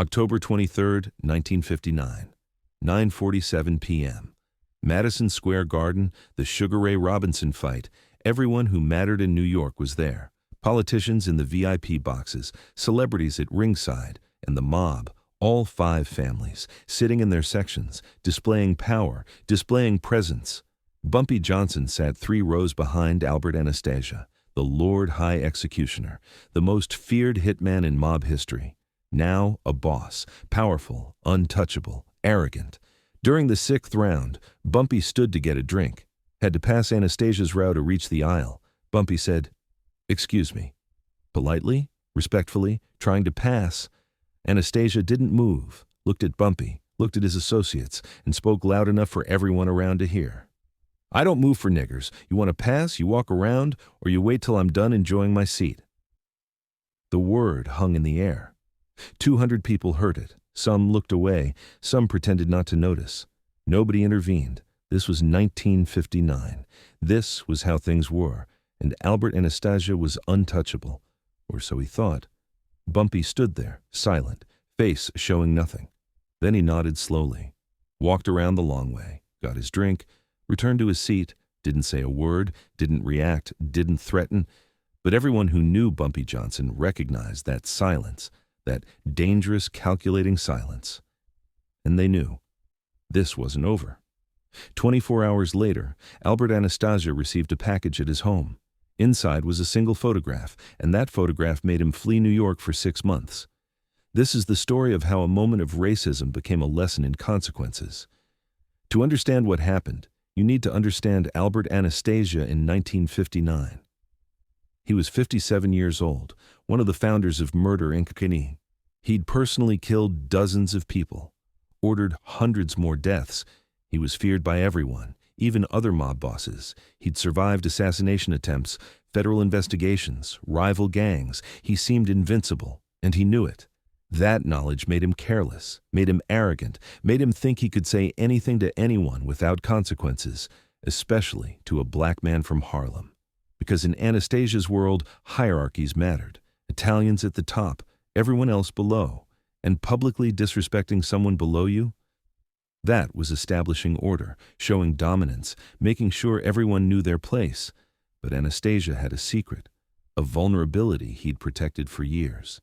October 23, 1959, 9:47 p.m. Madison Square Garden, the Sugar Ray Robinson fight. Everyone who mattered in New York was there. Politicians in the VIP boxes, celebrities at ringside, and the mob, all 5 families, sitting in their sections, displaying power, displaying presence. Bumpy Johnson sat 3 rows behind Albert Anastasia, the Lord High Executioner, the most feared hitman in mob history. Now a boss, powerful, untouchable, arrogant. During the 6th round, Bumpy stood to get a drink. Had to pass Anastasia's row to reach the aisle. Bumpy said, "Excuse me." Politely, respectfully, trying to pass. Anastasia didn't move, looked at Bumpy, looked at his associates, and spoke loud enough for everyone around to hear. "I don't move for niggers. You want to pass, you walk around, or you wait till I'm done enjoying my seat." The word hung in the air. 200 people heard it. Some looked away, some pretended not to notice. Nobody intervened. This was 1959. This was how things were, and Albert Anastasia was untouchable, or so he thought. Bumpy stood there, silent, face showing nothing. Then he nodded slowly, walked around the long way, got his drink, returned to his seat, didn't say a word, didn't react, didn't threaten, but everyone who knew Bumpy Johnson recognized that silence, that dangerous, calculating silence. And they knew. This wasn't over. 24 hours later, Albert Anastasia received a package at his home. Inside was a single photograph, and that photograph made him flee New York for 6 months. This is the story of how a moment of racism became a lesson in consequences. To understand what happened, you need to understand Albert Anastasia in 1959. He was 57 years old, one of the founders of Murder Inc. He'd personally killed dozens of people, ordered hundreds more deaths. He was feared by everyone, even other mob bosses. He'd survived assassination attempts, federal investigations, rival gangs. He seemed invincible, and he knew it. That knowledge made him careless, made him arrogant, made him think he could say anything to anyone without consequences, especially to a black man from Harlem. Because in Anastasia's world, hierarchies mattered. Italians at the top, everyone else below. And publicly disrespecting someone below you? That was establishing order, showing dominance, making sure everyone knew their place. But Anastasia had a secret, a vulnerability he'd protected for years.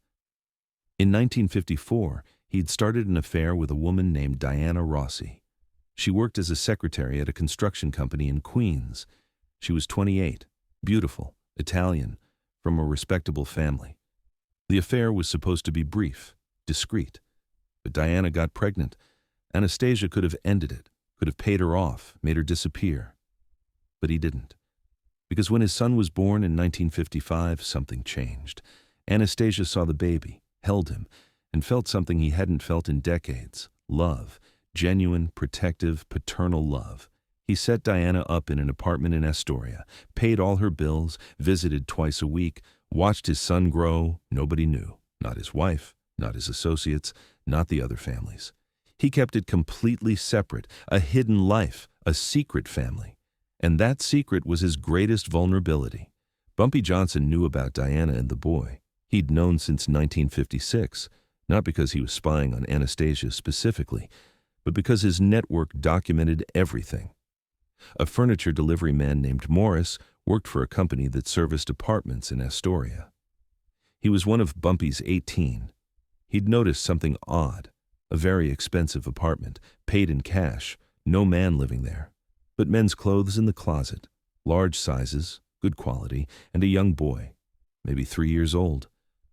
In 1954, he'd started an affair with a woman named Diana Rossi. She worked as a secretary at a construction company in Queens. She was 28, beautiful, Italian, from a respectable family. The affair was supposed to be brief, discreet. But Diana got pregnant. Anastasia could have ended it, could have paid her off, made her disappear. But he didn't. Because when his son was born in 1955, something changed. Anastasia saw the baby, held him, and felt something he hadn't felt in decades. Love. Genuine, protective, paternal love. He set Diana up in an apartment in Astoria, paid all her bills, visited twice a week, watched his son grow. Nobody knew. Not his wife, not his associates, not the other families. He kept it completely separate, a hidden life, a secret family. And that secret was his greatest vulnerability. Bumpy Johnson knew about Diana and the boy. He'd known since 1956, not because he was spying on Anastasia specifically, but because his network documented everything. A furniture delivery man named Morris worked for a company that serviced apartments in Astoria. He was one of Bumpy's 18. He'd noticed something odd. A very expensive apartment, paid in cash, no man living there, but men's clothes in the closet, large sizes, good quality, and a young boy, maybe 3 years old.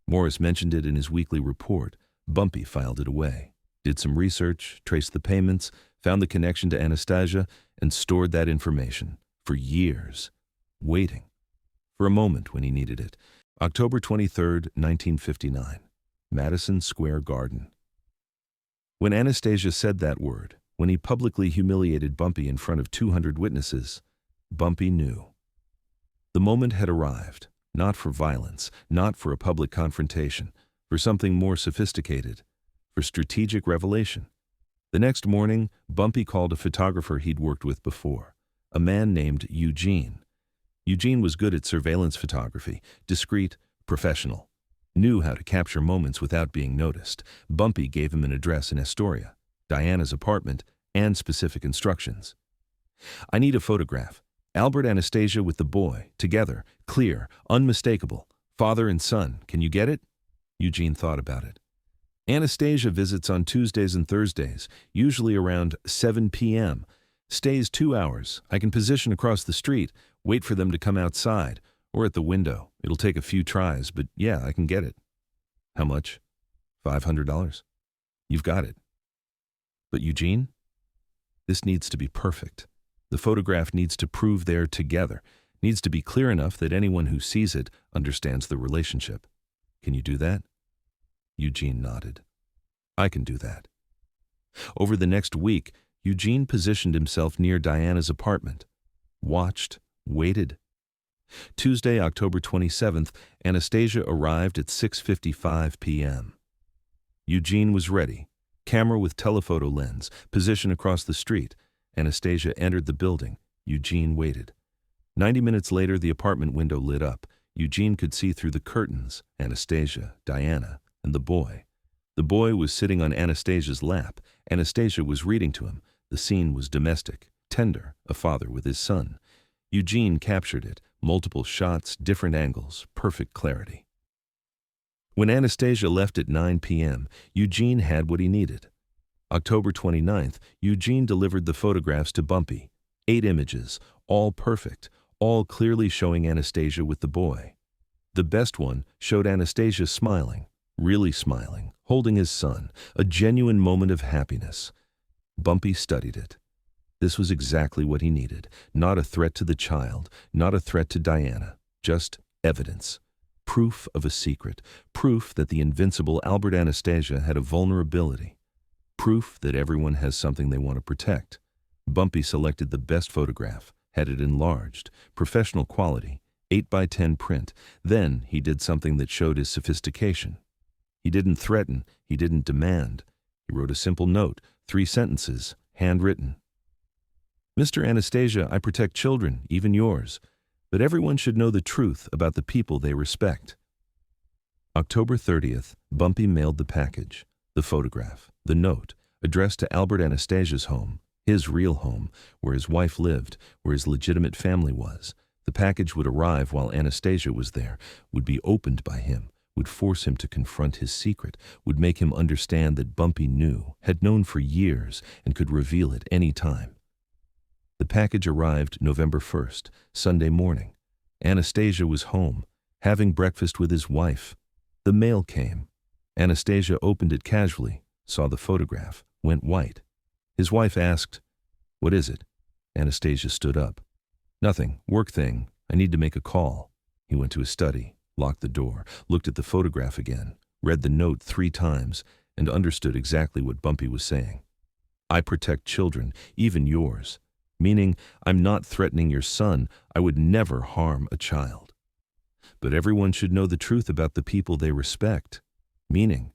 Morris mentioned it in his weekly report. Bumpy filed it away, did some research, traced the payments, found the connection to Anastasia, and stored that information for years, waiting for a moment when he needed it. October 23, 1959, Madison Square Garden. When Anastasia said that word, when he publicly humiliated Bumpy in front of 200 witnesses, Bumpy knew. The moment had arrived, not for violence, not for a public confrontation, for something more sophisticated, for strategic revelation. The next morning, Bumpy called a photographer he'd worked with before, a man named Eugene. Eugene was good at surveillance photography, discreet, professional. Knew how to capture moments without being noticed. Bumpy gave him an address in Astoria, Diana's apartment, and specific instructions. I need a photograph. Albert Anastasia with the boy, together, clear, unmistakable. Father and son, can you get it? Eugene thought about it. Anastasia visits on Tuesdays and Thursdays, usually around 7 p.m. Stays 2 hours. I can position across the street, wait for them to come outside, or at the window. It'll take a few tries, but yeah, I can get it. How much? $500. You've got it. But Eugene? This needs to be perfect. The photograph needs to prove they're together, needs to be clear enough that anyone who sees it understands the relationship. Can you do that? Eugene nodded. I can do that. Over the next week, Eugene positioned himself near Diana's apartment. Watched, waited. Tuesday, October 27th, Anastasia arrived at 6:55 p.m. Eugene was ready. Camera with telephoto lens, position across the street. Anastasia entered the building. Eugene waited. 90 minutes later, the apartment window lit up. Eugene could see through the curtains Anastasia, Diana, and the boy. The boy was sitting on Anastasia's lap. Anastasia was reading to him. The scene was domestic, tender, a father with his son. Eugene captured it. Multiple shots, different angles, perfect clarity. When Anastasia left at 9 p.m., Eugene had what he needed. October 29th, Eugene delivered the photographs to Bumpy. 8 images, all perfect, all clearly showing Anastasia with the boy. The best one showed Anastasia smiling, really smiling, holding his son, a genuine moment of happiness. Bumpy studied it. This was exactly what he needed. Not a threat to the child, not a threat to Diana, just evidence. Proof of a secret, proof that the invincible Albert Anastasia had a vulnerability. Proof that everyone has something they want to protect. Bumpy selected the best photograph, had it enlarged, professional quality, 8x10 print. Then he did something that showed his sophistication. He didn't threaten, he didn't demand. He wrote a simple note, 3 sentences, handwritten. Mr. Anastasia, I protect children, even yours, but everyone should know the truth about the people they respect. October 30th, Bumpy mailed the package, the photograph, the note, addressed to Albert Anastasia's home, his real home, where his wife lived, where his legitimate family was. The package would arrive while Anastasia was there, would be opened by him, would force him to confront his secret, would make him understand that Bumpy knew, had known for years, and could reveal it any time. The package arrived November 1st, Sunday morning. Anastasia was home, having breakfast with his wife. The mail came. Anastasia opened it casually, saw the photograph, went white. His wife asked, "What is it?" Anastasia stood up. "Nothing, work thing. I need to make a call." He went to his study, locked the door, looked at the photograph again, read the note 3 times, and understood exactly what Bumpy was saying. I protect children, even yours. Meaning, I'm not threatening your son, I would never harm a child. But everyone should know the truth about the people they respect. Meaning,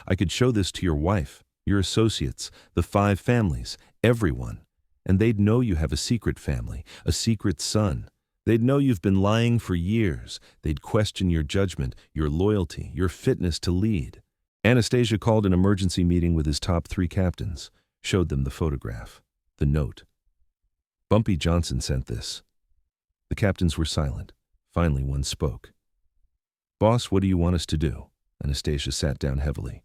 I could show this to your wife, your associates, the 5 families, everyone, and they'd know you have a secret family, a secret son. They'd know you've been lying for years. They'd question your judgment, your loyalty, your fitness to lead. Anastasia called an emergency meeting with his top 3 captains, showed them the photograph, the note. Bumpy Johnson sent this. The captains were silent. Finally, one spoke. "Boss, what do you want us to do?" Anastasia sat down heavily.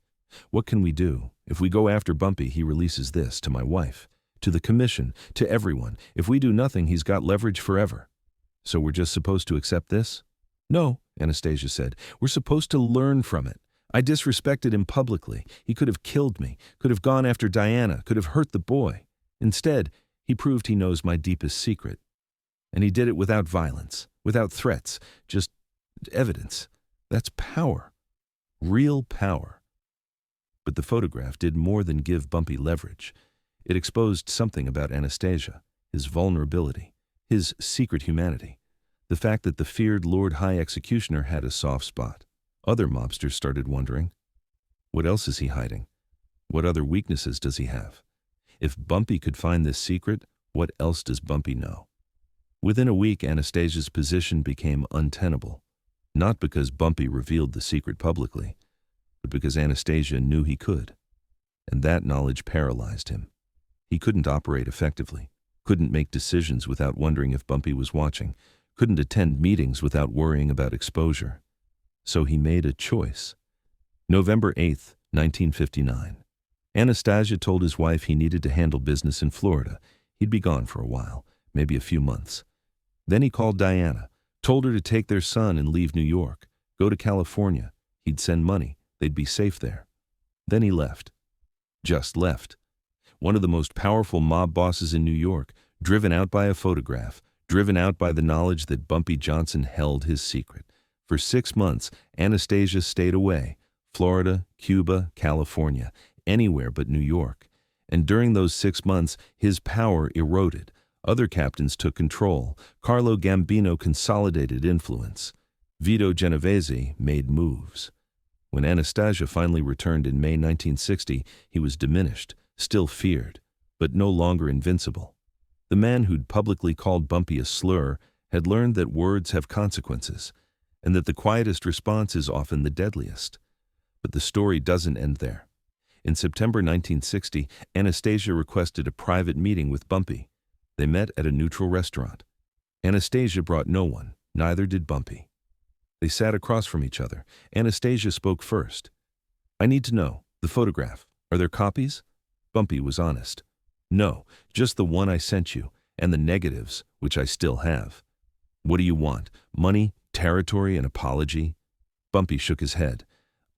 "What can we do? If we go after Bumpy, he releases this to my wife, to the commission, to everyone. If we do nothing, he's got leverage forever. So we're just supposed to accept this?" "No," Anastasia said. "We're supposed to learn from it. I disrespected him publicly. He could have killed me, could have gone after Diana, could have hurt the boy. Instead, he proved he knows my deepest secret. And he did it without violence, without threats, just evidence. That's power. Real power." But the photograph did more than give Bumpy leverage. It exposed something about Anastasia, his vulnerability, his secret humanity, the fact that the feared Lord High Executioner had a soft spot. Other mobsters started wondering, what else is he hiding? What other weaknesses does he have? If Bumpy could find this secret, what else does Bumpy know? Within a week, Anastasia's position became untenable. Not because Bumpy revealed the secret publicly, but because Anastasia knew he could. And that knowledge paralyzed him. He couldn't operate effectively, couldn't make decisions without wondering if Bumpy was watching, couldn't attend meetings without worrying about exposure. So he made a choice. November 8th, 1959. Anastasia told his wife he needed to handle business in Florida. He'd be gone for a while, maybe a few months. Then he called Diana, told her to take their son and leave New York, go to California. He'd send money. They'd be safe there. Then he left. Just left. One of the most powerful mob bosses in New York, driven out by a photograph, driven out by the knowledge that Bumpy Johnson held his secret. For 6 months, Anastasia stayed away. Florida, Cuba, California, anywhere but New York. And during those 6 months, his power eroded. Other captains took control. Carlo Gambino consolidated influence. Vito Genovese made moves. When Anastasia finally returned in May 1960, he was diminished, still feared, but no longer invincible. The man who'd publicly called Bumpy a slur had learned that words have consequences, and that the quietest response is often the deadliest. But the story doesn't end there. In September 1960, Anastasia requested a private meeting with Bumpy. They met at a neutral restaurant. Anastasia brought no one, neither did Bumpy. They sat across from each other. Anastasia spoke first. "I need to know, the photograph, are there copies?" Bumpy was honest. "No, just the one I sent you, and the negatives, which I still have." "What do you want? Money, territory, an apology?" Bumpy shook his head.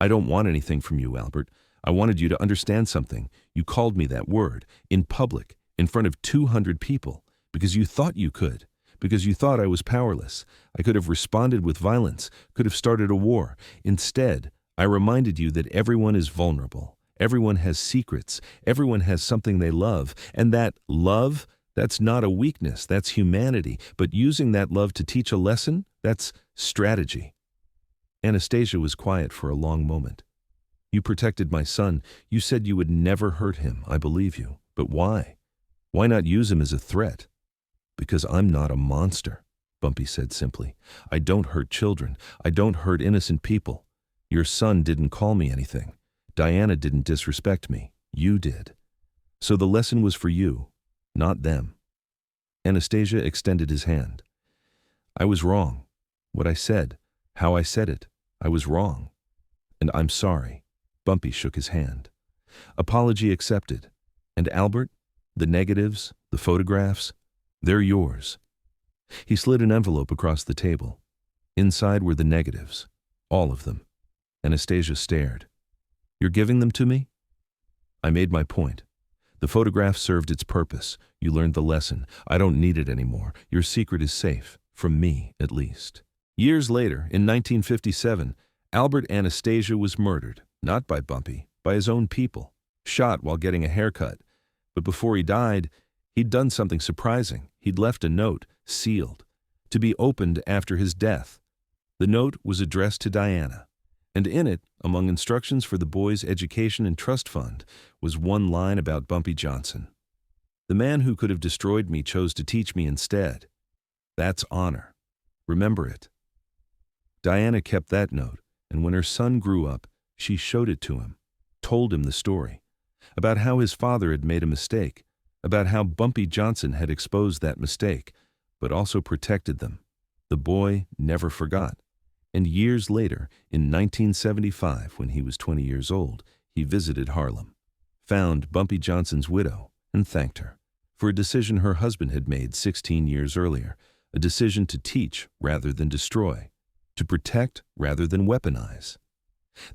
"I don't want anything from you, Albert. I wanted you to understand something. You called me that word, in public, in front of 200 people, because you thought you could, because you thought I was powerless. I could have responded with violence, could have started a war. Instead, I reminded you that everyone is vulnerable. Everyone has secrets. Everyone has something they love. And that love, that's not a weakness, that's humanity. But using that love to teach a lesson, that's strategy." Anastasia was quiet for a long moment. "You protected my son. You said you would never hurt him. I believe you. But why? Why not use him as a threat?" "Because I'm not a monster," Bumpy said simply. "I don't hurt children. I don't hurt innocent people. Your son didn't call me anything. Diana didn't disrespect me. You did. So the lesson was for you, not them." Anastasia extended his hand. "I was wrong. What I said, how I said it, I was wrong. And I'm sorry." Bumpy shook his hand. "Apology accepted. And Albert, the negatives, the photographs, they're yours." He slid an envelope across the table. Inside were the negatives, all of them. Anastasia stared. "You're giving them to me?" "I made my point. The photograph served its purpose. You learned the lesson. I don't need it anymore. Your secret is safe, from me at least." Years later, in 1957, Albert Anastasia was murdered, not by Bumpy, by his own people, shot while getting a haircut. But before he died, he'd done something surprising. He'd left a note, sealed, to be opened after his death. The note was addressed to Diana, and in it, among instructions for the boy's education and trust fund, was one line about Bumpy Johnson. "The man who could have destroyed me chose to teach me instead. That's honor. Remember it." Diana kept that note, and when her son grew up, she showed it to him, told him the story, about how his father had made a mistake, about how Bumpy Johnson had exposed that mistake, but also protected them. The boy never forgot. And years later, in 1975, when he was 20 years old, he visited Harlem, found Bumpy Johnson's widow, and thanked her for a decision her husband had made 16 years earlier, a decision to teach rather than destroy, to protect rather than weaponize.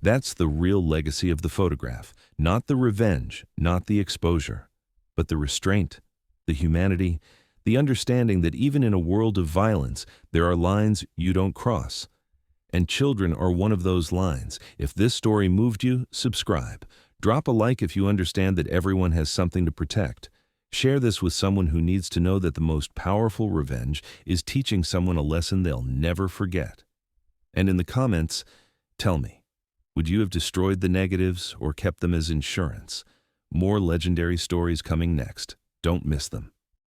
That's the real legacy of the photograph, not the revenge, not the exposure, but the restraint, the humanity, the understanding that even in a world of violence, there are lines you don't cross. And children are one of those lines. If this story moved you, subscribe. Drop a like if you understand that everyone has something to protect. Share this with someone who needs to know that the most powerful revenge is teaching someone a lesson they'll never forget. And in the comments, tell me, would you have destroyed the negatives or kept them as insurance? More legendary stories coming next. Don't miss them.